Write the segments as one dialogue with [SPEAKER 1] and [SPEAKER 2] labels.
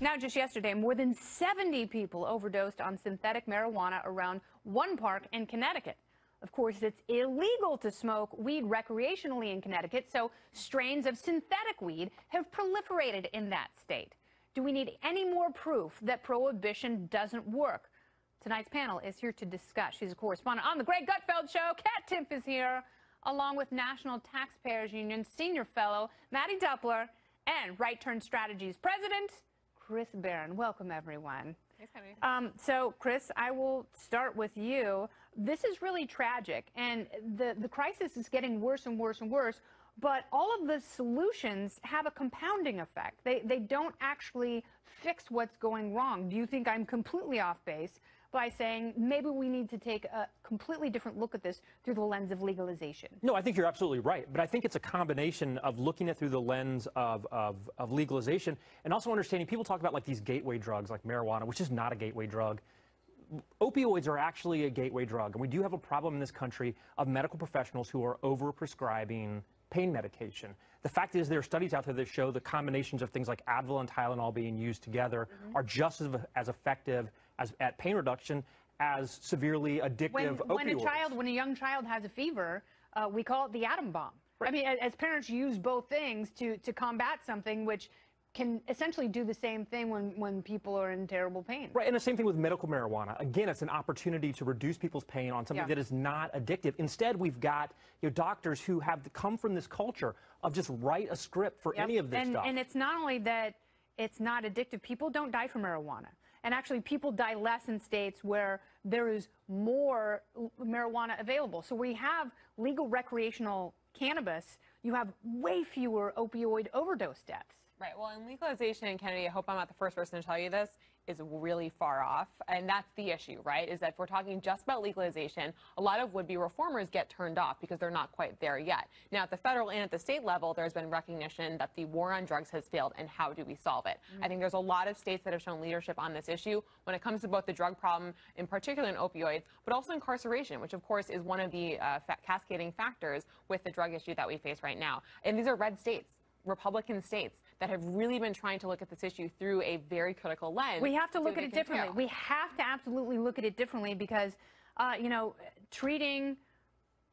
[SPEAKER 1] Now, just yesterday, more than 70 people overdosed on synthetic marijuana around one park in Connecticut. Of course, it's illegal to smoke weed recreationally in Connecticut, so strains of synthetic weed have proliferated in that state. Do we need any more proof that prohibition doesn't work? Tonight's panel is here to discuss. She's a correspondent on The Greg Gutfeld Show. Kat Timpf is here, along with National Taxpayers Union Senior Fellow Mattie Duppler and Right Turn Strategies President Chris Barron. Welcome, everyone. Thanks, so, Chris, I will start with you. This is really tragic, and the crisis is getting worse and worse and worse, but all of the solutions have a compounding effect. They don't actually fix what's going wrong. Do you think I'm completely off base by saying maybe we need to take a completely different look at this through the lens of legalization?
[SPEAKER 2] No, I think you're absolutely right. But I think it's a combination of looking at it through the lens of legalization and also understanding people talk about like these gateway drugs like marijuana, which is not a gateway drug. Opioids are actually a gateway drug. And we do have a problem in this country of medical professionals who are overprescribing pain medication. The fact is there are studies out there that show the combinations of things like Advil and Tylenol being used together are just as effective at pain reduction as severely addictive opioids.
[SPEAKER 1] When a young child has a fever, we call it the atom bomb. Right. I mean, as parents, you use both things to combat something which can essentially do the same thing when people are in terrible pain.
[SPEAKER 2] Right, and the same thing with medical marijuana. Again, it's an opportunity to reduce people's pain on something that is not addictive. Instead, we've got doctors who have come from this culture of just write a script for any of this stuff.
[SPEAKER 1] And it's not only that it's not addictive, people don't die from marijuana. And actually, people die less in states where there is more marijuana available. So we have legal recreational cannabis, you have way fewer opioid overdose deaths.
[SPEAKER 3] Right. Well, in legalization in Kennedy, I hope I'm not the first person to tell you this, is really far off. And that's the issue, right, is that if we're talking just about legalization, a lot of would-be reformers get turned off because they're not quite there yet. Now, at the federal and at the state level, there's been recognition that the war on drugs has failed, and how do we solve it? I think there's a lot of states that have shown leadership on this issue when it comes to both the drug problem, in particular in opioids, but also incarceration, which, of course, is one of the cascading factors with the drug issue that we face right now. And these are red states, Republican states, that have really been trying to look at this issue through a very critical lens.
[SPEAKER 1] We have to look at it differently. We have to absolutely look at it differently because, treating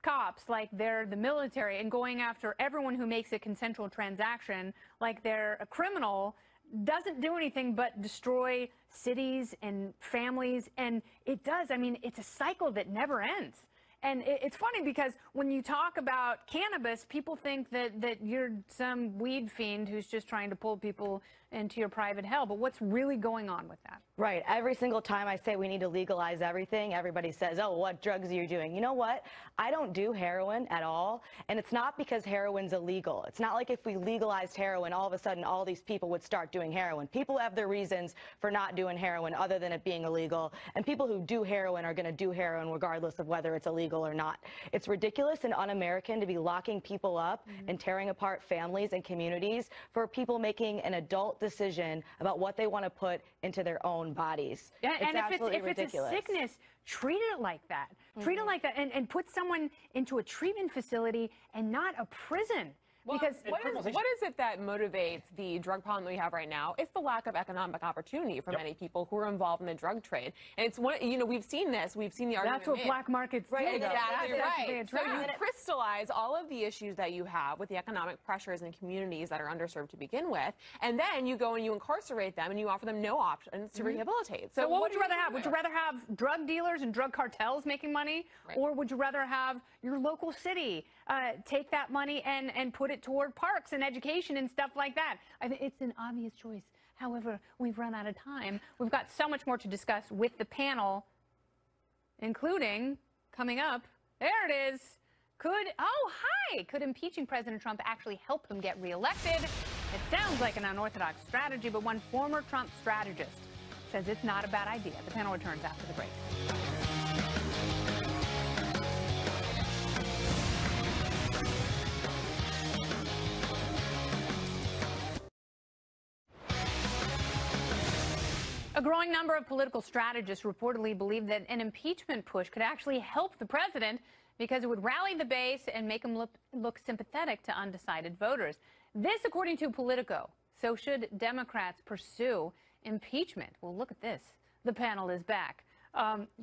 [SPEAKER 1] cops like they're the military and going after everyone who makes a consensual transaction like they're a criminal doesn't do anything but destroy cities and families. And it does. I mean, it's a cycle that never ends. And it's funny because when you talk about cannabis, people think that you're some weed fiend who's just trying to pull people into your private hell. But what's really going on with that?
[SPEAKER 4] Right. Every single time I say we need to legalize everything, everybody says, oh, what drugs are you doing? You know what? I don't do heroin at all. And it's not because heroin's illegal. It's not like if we legalized heroin, all of a sudden all these people would start doing heroin. People have their reasons for not doing heroin other than it being illegal. And people who do heroin are going to do heroin regardless of whether it's illegal or not. It's ridiculous and un-American to be locking people up and tearing apart families and communities for people making an adult decision about what they want to put into their own bodies.
[SPEAKER 1] Yeah, and if it's a sickness, treat it like that. Treat it like that and put someone into a treatment facility and not a prison.
[SPEAKER 3] Well,
[SPEAKER 1] because
[SPEAKER 3] what is it that motivates the drug problem that we have right now? It's the lack of economic opportunity for many people who are involved in the drug trade. And it's one, we've seen this. We've seen the argument.
[SPEAKER 1] That's what black markets do.
[SPEAKER 3] Right, exactly right. So you
[SPEAKER 1] and
[SPEAKER 3] crystallize all of the issues that you have with the economic pressures in communities that are underserved to begin with, and then you go and you incarcerate them and you offer them no options to rehabilitate.
[SPEAKER 1] So what would you rather have? Would you rather have drug dealers and drug cartels making money, or would you rather have your local city take that money and put it toward parks and education and stuff like that? I think it's an obvious choice. However, we've run out of time. We've got so much more to discuss with the panel, including coming up. There it is. Could impeaching President Trump actually help him get reelected? It sounds like an unorthodox strategy, but one former Trump strategist says it's not a bad idea. The panel returns after the break. A growing number of political strategists reportedly believe that an impeachment push could actually help the president because it would rally the base and make him look sympathetic to undecided voters. This, according to Politico. So should Democrats pursue impeachment. Well, look at this. The panel is back.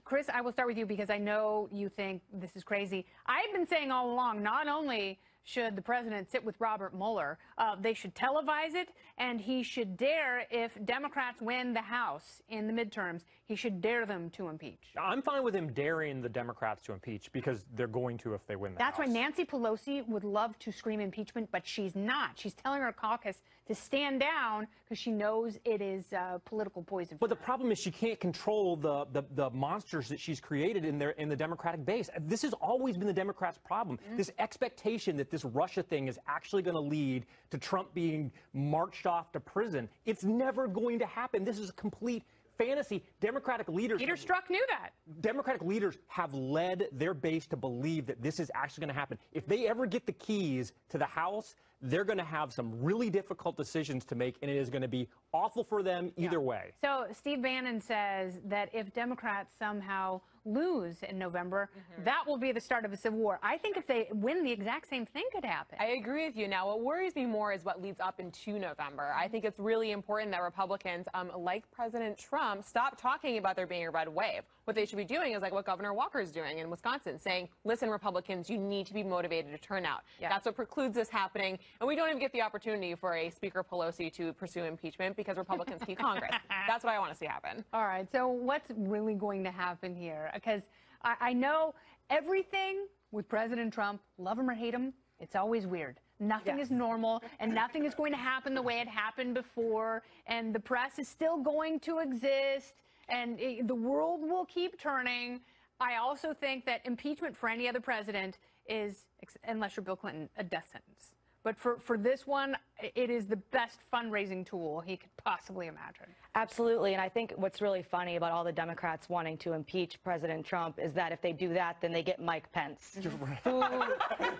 [SPEAKER 1] Chris, I will start with you because I know you think this is crazy. I've been saying all along, not only should the president sit with Robert Mueller, they should televise it, and he should dare, if Democrats win the House in the midterms, he should dare them to impeach.
[SPEAKER 2] I'm fine with him daring the Democrats to impeach because they're going to if they win the House.
[SPEAKER 1] That's why Nancy Pelosi would love to scream impeachment, but she's not. She's telling her caucus to stand down because she knows it is political poison.
[SPEAKER 2] But the problem is she can't control the monsters that she's created in the Democratic base. This has always been the Democrats' problem. This expectation that this Russia thing is actually going to lead to Trump being marched off to prison. It's never going to happen. This is a complete fantasy. Democratic leaders
[SPEAKER 1] Peter Strzok knew that.
[SPEAKER 2] Democratic leaders have led their base to believe that this is actually going to happen. If they ever get the keys to the House, they're going to have some really difficult decisions to make, and it is going to be awful for them either way.
[SPEAKER 1] So Steve Bannon says that if Democrats somehow lose in November, that will be the start of a civil war. I think if they win, the exact same thing could happen.
[SPEAKER 3] I agree with you. Now, what worries me more is what leads up into November. I think it's really important that Republicans, like President Trump, stop talking about there being a red wave. What they should be doing is like what Governor Walker is doing in Wisconsin, saying, listen, Republicans, you need to be motivated to turn out. That's what precludes this happening. And we don't even get the opportunity for a Speaker Pelosi to pursue impeachment because Republicans keep Congress. That's what I want to see happen.
[SPEAKER 1] All right. So what's really going to happen here? Because I know everything with President Trump, love him or hate him, it's always weird. Nothing is normal, and nothing is going to happen the way it happened before, and the press is still going to exist, and the world will keep turning. I also think that impeachment for any other president is, unless you're Bill Clinton, a death sentence. But for this one, it is the best fundraising tool he could possibly imagine.
[SPEAKER 4] Absolutely. And I think what's really funny about all the Democrats wanting to impeach President Trump is that if they do that, then they get Mike Pence, who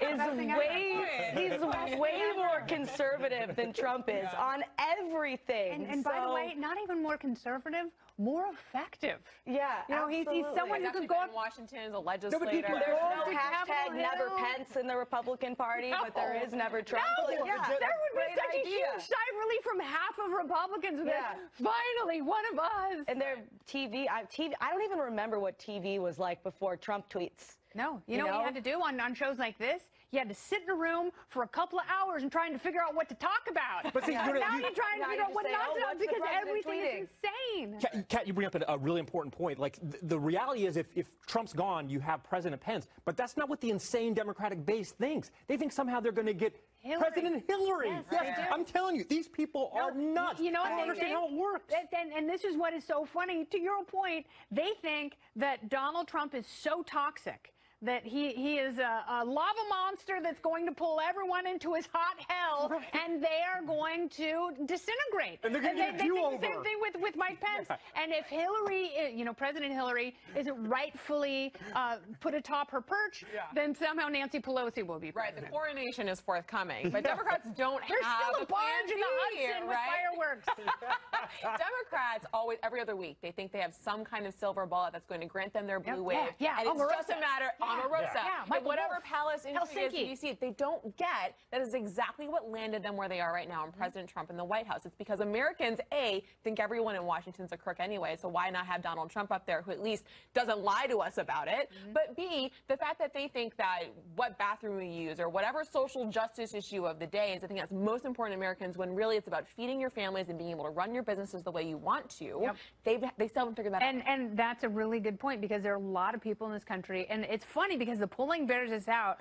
[SPEAKER 4] is way more conservative than Trump is on everything.
[SPEAKER 1] And by the way, not even more conservative, more effective.
[SPEAKER 4] Yeah,
[SPEAKER 1] you know, he's someone who could go
[SPEAKER 3] in Washington as a legislator.
[SPEAKER 4] There's no hashtag never Pence in the Republican Party, but there is never Trump.
[SPEAKER 1] No, there would be such a huge sigh of relief from half of Republicans. Finally, one of us.
[SPEAKER 4] And their TV, I don't even remember what TV was like before Trump tweets.
[SPEAKER 1] No, you know what he had to do on shows like this? He had to sit in a room for a couple of hours and trying to figure out what to talk about.
[SPEAKER 2] But see,
[SPEAKER 1] now you're trying to figure out what not to talk because everything is insane.
[SPEAKER 2] Kat, you bring up a really important point. Like, the reality is if Trump's gone, you have President Pence. But that's not what the insane Democratic base thinks. They think somehow they're going to get President Hillary. Yes, I'm telling you, these people are nuts.
[SPEAKER 1] You know what
[SPEAKER 2] I don't understand how it works.
[SPEAKER 1] And this is what is so funny. To your point, they think that Donald Trump is so toxic that he is a lava monster that's going to pull everyone into his hot hell, and they are going to disintegrate.
[SPEAKER 2] And they're going to get a do-over.
[SPEAKER 1] They think the same thing with Mike Pence. And if Hillary, President Hillary, isn't rightfully put atop her perch, then somehow Nancy Pelosi will be president.
[SPEAKER 3] Right, the coronation is forthcoming, but Democrats don't
[SPEAKER 1] There's
[SPEAKER 3] have
[SPEAKER 1] still a barge in the Hudson with fireworks.
[SPEAKER 3] Democrats always, every other week, they think they have some kind of silver bullet that's going to grant them their blue wave. And it's just a matter Omarosa, whatever palace in D.C. they don't get, that is exactly what landed them where they are right now in President Trump in the White House. It's because Americans, A, think everyone in Washington's a crook anyway, so why not have Donald Trump up there who at least doesn't lie to us about it? But B, the fact that they think that what bathroom we use or whatever social justice issue of the day is the thing that's most important to Americans when really it's about feeding your families and being able to run your businesses the way you want to. They still haven't figured that out.
[SPEAKER 1] And that's a really good point because there are a lot of people in this country, and it's funny because the polling bears this out.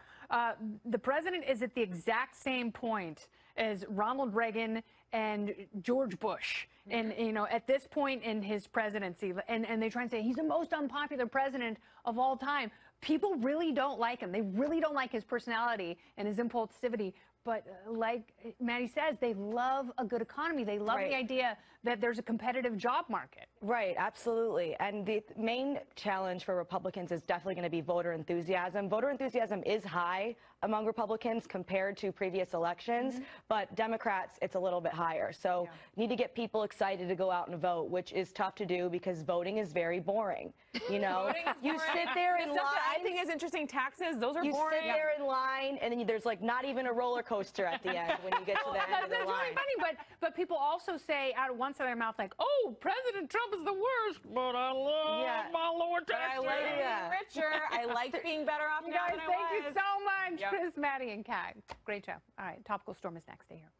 [SPEAKER 1] The president is at the exact same point as Ronald Reagan and George Bush. And, at this point in his presidency, and they try and say he's the most unpopular president of all time. People really don't like him. They really don't like his personality and his impulsivity. But like Mattie says, they love a good economy. They love the idea that there's a competitive job market.
[SPEAKER 4] Right, absolutely. And the main challenge for Republicans is definitely going to be voter enthusiasm. Voter enthusiasm is high among Republicans compared to previous elections, but Democrats, it's a little bit higher. So need to get people excited to go out and vote, which is tough to do because voting is very boring. You know, you sit there in
[SPEAKER 3] The
[SPEAKER 4] line.
[SPEAKER 3] stuff that I think is interesting, taxes, those are
[SPEAKER 4] You
[SPEAKER 3] boring.
[SPEAKER 4] sit there in line, and then there's like not even a roller coaster at the end when you get to the end of the
[SPEAKER 1] That's
[SPEAKER 4] line.
[SPEAKER 1] really funny, but people also say out of one side of their mouth, like, oh, President Trump is the worst, but I love my lower
[SPEAKER 3] But I
[SPEAKER 1] tax
[SPEAKER 3] like
[SPEAKER 1] rate.
[SPEAKER 3] being richer. I like being better off
[SPEAKER 1] You
[SPEAKER 3] now
[SPEAKER 1] guys,
[SPEAKER 3] than I
[SPEAKER 1] thank you
[SPEAKER 3] was.
[SPEAKER 1] so much,
[SPEAKER 3] Yep.
[SPEAKER 1] Chris, Mattie, and Kai. Great show. All right, Topical Storm is next. Stay here.